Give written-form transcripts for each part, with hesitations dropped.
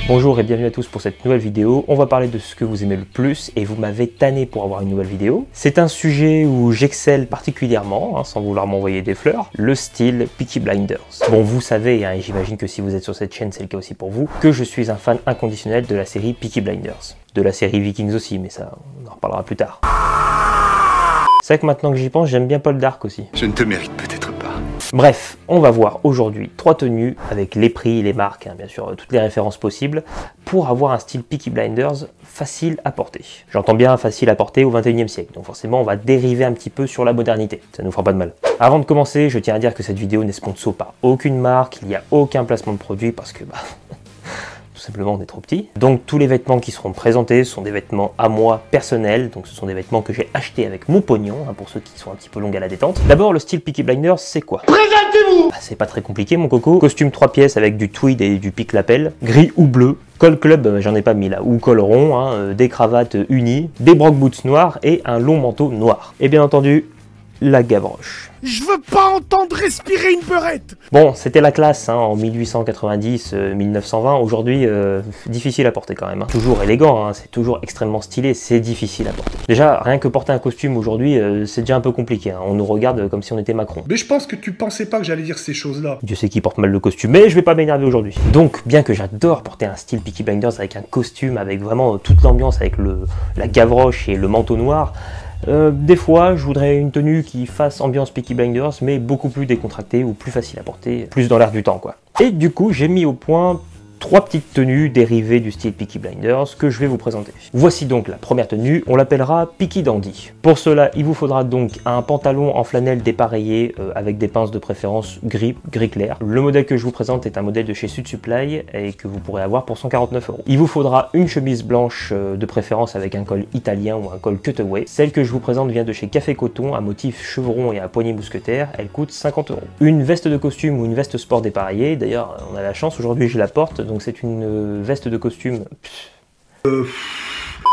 Bonjour et bienvenue à tous pour cette nouvelle vidéo. On va parler de ce que vous aimez le plus et vous m'avez tanné pour avoir une nouvelle vidéo. C'est un sujet où j'excelle particulièrement, sans vouloir m'envoyer des fleurs, le style Peaky Blinders. Bon, vous savez, et j'imagine que si vous êtes sur cette chaîne, c'est le cas aussi pour vous, que je suis un fan inconditionnel de la série Peaky Blinders. De la série Vikings aussi, mais ça, on en reparlera plus tard. C'est vrai que maintenant que j'y pense, j'aime bien Paul Dark aussi. Je ne te mérite peut-être pas. Bref, on va voir aujourd'hui 3 tenues avec les prix, les marques, bien sûr, toutes les références possibles pour avoir un style Peaky Blinders facile à porter. J'entends bien facile à porter au 21e siècle, donc forcément on va dériver un petit peu sur la modernité, ça nous fera pas de mal. Avant de commencer, je tiens à dire que cette vidéo n'est sponsor par aucune marque, il n'y a aucun placement de produit parce que tout simplement on est trop petit. Donc tous les vêtements qui seront présentés sont des vêtements à moi personnels, donc ce sont des vêtements que j'ai achetés avec mon pognon, pour ceux qui sont un petit peu longs à la détente. D'abord, le style Peaky Blinders, c'est quoi? Présentez-vous! C'est pas très compliqué mon coco. Costume 3 pièces avec du tweed et du pique-lapel, gris ou bleu. Col club, j'en ai pas mis là, ou col rond, des cravates unies, des brogue boots noirs et un long manteau noir. Et bien entendu, la gavroche. Je veux pas entendre respirer une beurette. Bon, c'était la classe en 1890-1920. Aujourd'hui, difficile à porter quand même. Toujours élégant, c'est toujours extrêmement stylé, c'est difficile à porter. Déjà, rien que porter un costume aujourd'hui, c'est déjà un peu compliqué. On nous regarde comme si on était Macron. Mais je pense que tu pensais pas que j'allais dire ces choses-là. Dieu sait qui porte mal le costume, mais je vais pas m'énerver aujourd'hui. Donc, bien que j'adore porter un style Peaky Blinders avec un costume, avec vraiment toute l'ambiance, avec la gavroche et le manteau noir, des fois, je voudrais une tenue qui fasse ambiance Peaky Blinders, mais beaucoup plus décontractée ou plus facile à porter, plus dans l'air du temps, quoi. Et du coup, j'ai mis au point 3 petites tenues dérivées du style Peaky Blinders que je vais vous présenter. Voici donc la première tenue, on l'appellera Peaky Dandy. Pour cela, il vous faudra donc un pantalon en flanelle dépareillé avec des pinces de préférence gris clair. Le modèle que je vous présente est un modèle de chez Sud Supply et que vous pourrez avoir pour 149 €. Il vous faudra une chemise blanche de préférence avec un col italien ou un col cutaway. Celle que je vous présente vient de chez Café Coton, à motif chevron et à poignée mousquetaire. Elle coûte 50 €. Une veste de costume ou une veste sport dépareillée, d'ailleurs on a la chance, aujourd'hui je la porte, donc c'est une veste de costume.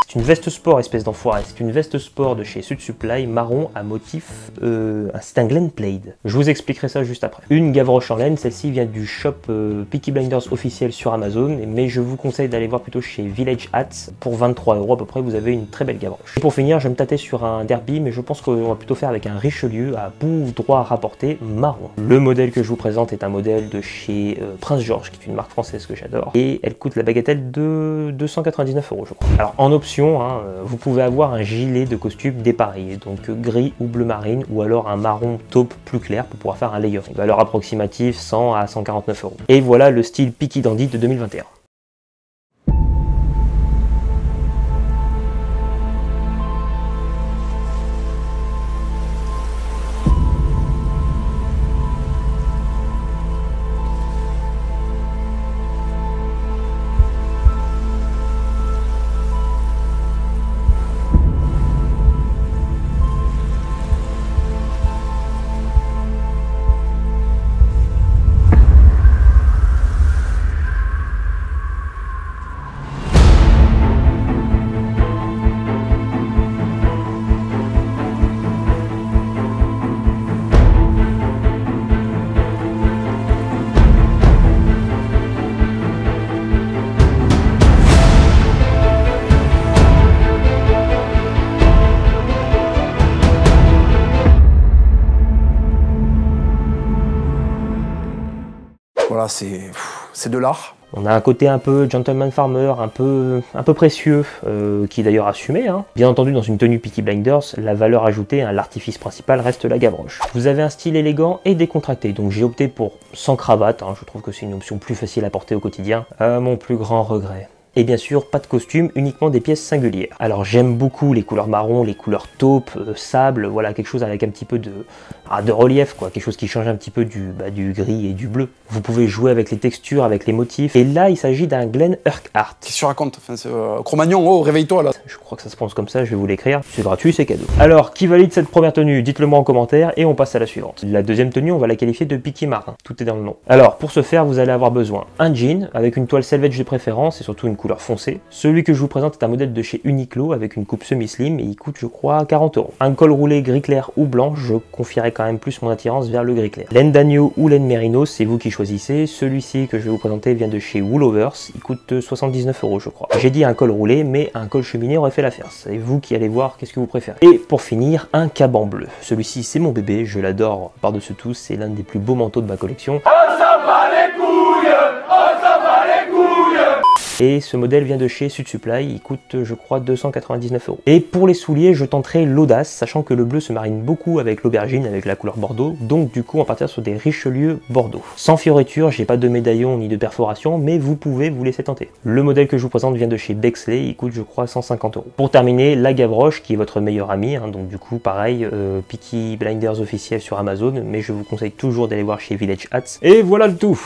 C'est une veste sport, espèce d'enfoiré. C'est une veste sport de chez Sud Supply, marron à motif. C'est un Glen Plaid. Je vous expliquerai ça juste après. Une gavroche en laine, celle-ci vient du shop Peaky Blinders officiel sur Amazon, mais je vous conseille d'aller voir plutôt chez Village Hats. Pour 23 € à peu près, vous avez une très belle gavroche. Et pour finir, je vais me tâter sur un derby, mais je pense qu'on va plutôt faire avec un Richelieu à bout droit rapporté marron. Le modèle que je vous présente est un modèle de chez Prince George, qui est une marque française que j'adore. Et elle coûte la bagatelle de 299 €, je crois. Alors en option, vous pouvez avoir un gilet de costume dépareillé, donc gris ou bleu marine, ou alors un marron taupe plus clair pour pouvoir faire un layering. Valeur approximative 100 à 149 €. Et voilà le style Peaky Dandy de 2021. Voilà, c'est de l'art. On a un côté un peu gentleman farmer, un peu précieux, qui est d'ailleurs assumé. Bien entendu, dans une tenue Peaky Blinders, la valeur ajoutée, l'artifice principal reste la gavroche. Vous avez un style élégant et décontracté, donc j'ai opté pour sans cravate. Je trouve que c'est une option plus facile à porter au quotidien, à mon plus grand regret. Et bien sûr, pas de costume, uniquement des pièces singulières. Alors j'aime beaucoup les couleurs marron, les couleurs taupe, sable, voilà, quelque chose avec un petit peu de relief, quoi, quelque chose qui change un petit peu du gris et du bleu. Vous pouvez jouer avec les textures, avec les motifs. Et là, il s'agit d'un Glen Urquhart. Qu'est-ce que tu racontes? Enfin, Cro-Magnon, oh, réveille-toi là. Je crois que ça se prononce comme ça, je vais vous l'écrire. C'est gratuit, c'est cadeau. Alors, qui valide cette première tenue? Dites-le moi en commentaire et on passe à la suivante. La deuxième tenue, on va la qualifier de Peaky Marin. Tout est dans le nom. Alors, pour ce faire, vous allez avoir besoin d'un jean avec une toile selvage de préférence et surtout une couleur foncée. Celui que je vous présente est un modèle de chez Uniqlo avec une coupe semi-slim et il coûte, je crois, 40 €. Un col roulé gris clair ou blanc, je confierais quand même plus mon attirance vers le gris clair. Laine d'agneau ou laine mérino, c'est vous qui choisissez. choisissez. Celui-ci que je vais vous présenter vient de chez Woolovers, il coûte 79 € je crois. J'ai dit un col roulé, mais un col cheminée aurait fait l'affaire. C'est vous qui allez voir qu'est-ce que vous préférez. Et pour finir, un caban bleu. Celui-ci c'est mon bébé, je l'adore par-dessus tout, c'est l'un des plus beaux manteaux de ma collection. Et ce modèle vient de chez Sud Supply, il coûte je crois 299 €. Et pour les souliers, je tenterai l'audace, sachant que le bleu se marine beaucoup avec l'aubergine, avec la couleur bordeaux, donc du coup on partira sur des Richelieu bordeaux. Sans fioriture, j'ai pas de médaillon ni de perforation, mais vous pouvez vous laisser tenter. Le modèle que je vous présente vient de chez Bexley, il coûte je crois 150 €. Pour terminer, la Gavroche qui est votre meilleur ami, hein, donc du coup pareil, Peaky Blinders officiel sur Amazon, mais je vous conseille toujours d'aller voir chez Village Hats. Et voilà le tout.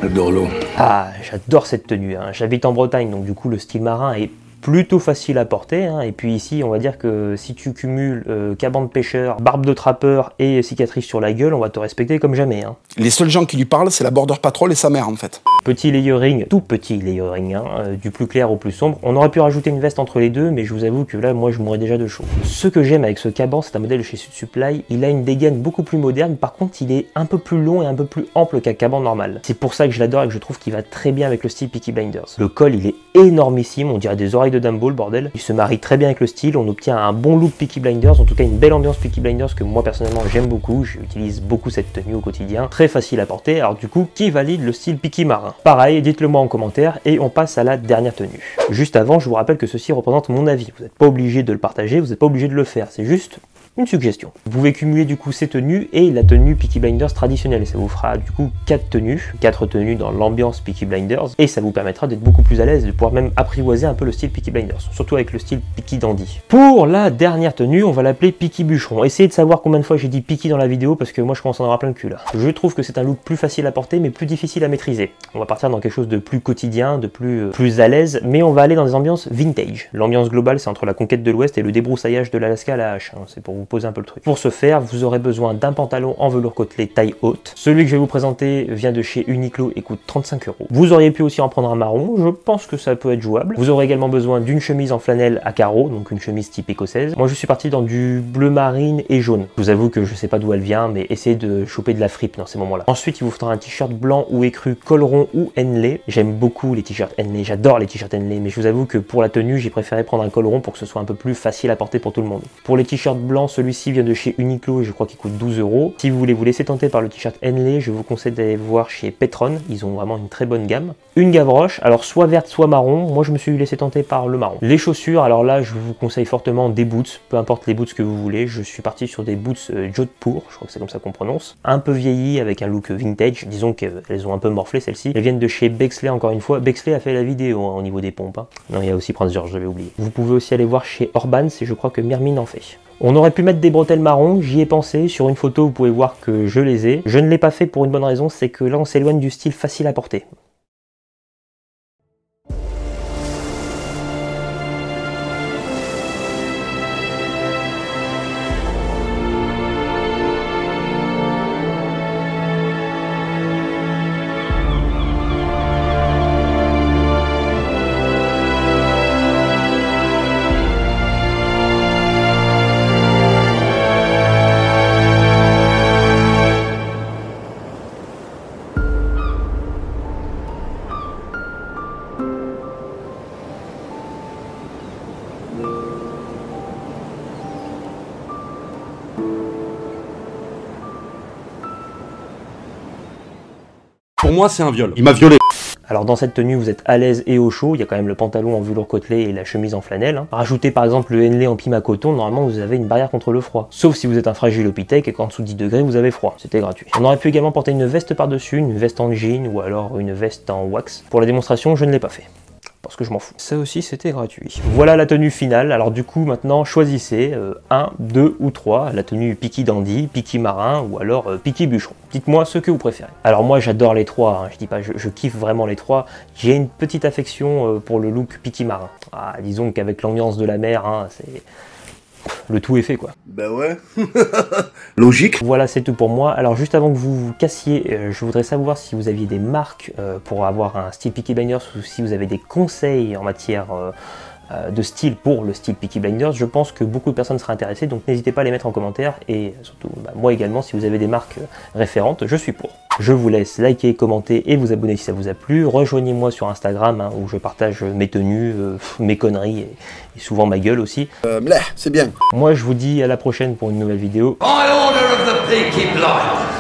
J'adore l'eau. Ah, j'adore cette tenue, hein. J'habite en Bretagne, donc du coup le style marin est plutôt facile à porter, hein. Et puis ici on va dire que si tu cumules caban de pêcheur, barbe de trappeur et cicatrice sur la gueule, on va te respecter comme jamais, hein. Les seuls gens qui lui parlent, c'est la Border Patrol et sa mère en fait. Petit layering, tout petit layering, hein, du plus clair au plus sombre. On aurait pu rajouter une veste entre les deux, mais je vous avoue que là, moi, je mourrais déjà de chaud. Ce que j'aime avec ce caban, c'est un modèle de chez Sud Supply. Il a une dégaine beaucoup plus moderne. Par contre, il est un peu plus long et un peu plus ample qu'un caban normal. C'est pour ça que je l'adore et que je trouve qu'il va très bien avec le style Peaky Blinders. Le col, il est énormissime. On dirait des oreilles de Dumbo, le bordel. Il se marie très bien avec le style. On obtient un bon look Peaky Blinders. En tout cas, une belle ambiance Peaky Blinders que moi, personnellement, j'aime beaucoup. J'utilise beaucoup cette tenue au quotidien. Très facile à porter. Alors du coup, qui valide le style Peaky marin? Pareil, dites-le moi en commentaire et on passe à la dernière tenue. Juste avant, je vous rappelle que ceci représente mon avis. Vous n'êtes pas obligé de le partager, vous n'êtes pas obligé de le faire. C'est juste une suggestion. Vous pouvez cumuler du coup ces tenues et la tenue Peaky Blinders traditionnelle. Ça vous fera du coup 4 tenues dans l'ambiance Peaky Blinders et ça vous permettra d'être beaucoup plus à l'aise, de pouvoir même apprivoiser un peu le style Peaky Blinders, surtout avec le style Peaky Dandy. Pour la dernière tenue, on va l'appeler Peaky Bûcheron. Essayez de savoir combien de fois j'ai dit Peaky dans la vidéo parce que moi je commence à en avoir plein le cul là. Je trouve que c'est un look plus facile à porter mais plus difficile à maîtriser. On va partir dans quelque chose de plus quotidien, de plus à l'aise, mais on va aller dans des ambiances vintage. L'ambiance globale, c'est entre la conquête de l'Ouest et le débroussaillage de l'Alaska à la hache, hein. C'est pour vous poser un peu le truc. Pour ce faire, vous aurez besoin d'un pantalon en velours côtelé taille haute. Celui que je vais vous présenter vient de chez Uniqlo et coûte 35 €. Vous auriez pu aussi en prendre un marron, je pense que ça peut être jouable. Vous aurez également besoin d'une chemise en flanelle à carreaux, donc une chemise type écossaise. Moi je suis parti dans du bleu marine et jaune. Je vous avoue que je sais pas d'où elle vient, mais essayez de choper de la fripe dans ces moments-là. Ensuite, il vous faudra un t-shirt blanc ou écru col rond ou Henley. J'aime beaucoup les t-shirts Henley, j'adore les t-shirts Henley, mais je vous avoue que pour la tenue, j'ai préféré prendre un col rond pour que ce soit un peu plus facile à porter pour tout le monde. Pour les t-shirts blancs, celui-ci vient de chez Uniqlo et je crois qu'il coûte 12 €. Si vous voulez vous laisser tenter par le t-shirt Henley, je vous conseille d'aller voir chez Petron, ils ont vraiment une très bonne gamme. Une Gavroche, alors soit verte soit marron, moi je me suis laissé tenter par le marron. Les chaussures, alors là je vous conseille fortement des boots, peu importe les boots que vous voulez, je suis parti sur des boots Jodhpur, je crois que c'est comme ça qu'on prononce, un peu vieillis avec un look vintage, disons qu'elles ont un peu morflé celles-ci. Elles viennent de chez Bexley encore une fois, Bexley a fait la vidéo hein, au niveau des pompes. Hein. Non, il y a aussi Prince George, j'avais oublié. Vous pouvez aussi aller voir chez Orbans et je crois que Mermin en fait. On aurait pu mettre des bretelles marron, j'y ai pensé, sur une photo vous pouvez voir que je les ai. Je ne l'ai pas fait pour une bonne raison, c'est que là on s'éloigne du style facile à porter. Pour moi, c'est un viol. Il m'a violé. Alors dans cette tenue, vous êtes à l'aise et au chaud, il y a quand même le pantalon en velours côtelé et la chemise en flanelle. Rajoutez par exemple le henley en pima coton, normalement vous avez une barrière contre le froid. Sauf si vous êtes un fragile opithèque et qu'en dessous de 10 degrés vous avez froid, c'était gratuit. On aurait pu également porter une veste par-dessus, une veste en jean ou alors une veste en wax. Pour la démonstration, je ne l'ai pas fait. Parce que je m'en fous. Ça aussi c'était gratuit. Voilà la tenue finale, alors du coup maintenant choisissez 1, 2 ou 3, la tenue Peaky Dandy, Peaky Marin ou alors Peaky Bûcheron. Dites-moi ce que vous préférez. Alors moi j'adore les trois, hein. Je dis pas je kiffe vraiment les trois, j'ai une petite affection pour le look Peaky Marin. Ah, disons qu'avec l'ambiance de la mer, hein, c'est... le tout est fait quoi. Ben ouais, logique. Voilà, c'est tout pour moi. Alors juste avant que vous vous cassiez, je voudrais savoir si vous aviez des marques pour avoir un style Peaky Blinders ou si vous avez des conseils en matière de style pour le style Peaky Blinders. Je pense que beaucoup de personnes seraient intéressées, donc n'hésitez pas à les mettre en commentaire et surtout moi également si vous avez des marques référentes, je suis pour. Je vous laisse liker, commenter et vous abonner si ça vous a plu. Rejoignez-moi sur Instagram hein, où je partage mes tenues, mes conneries et souvent ma gueule aussi. C'est bien. Moi je vous dis à la prochaine pour une nouvelle vidéo. By order of the Peaky Blinders.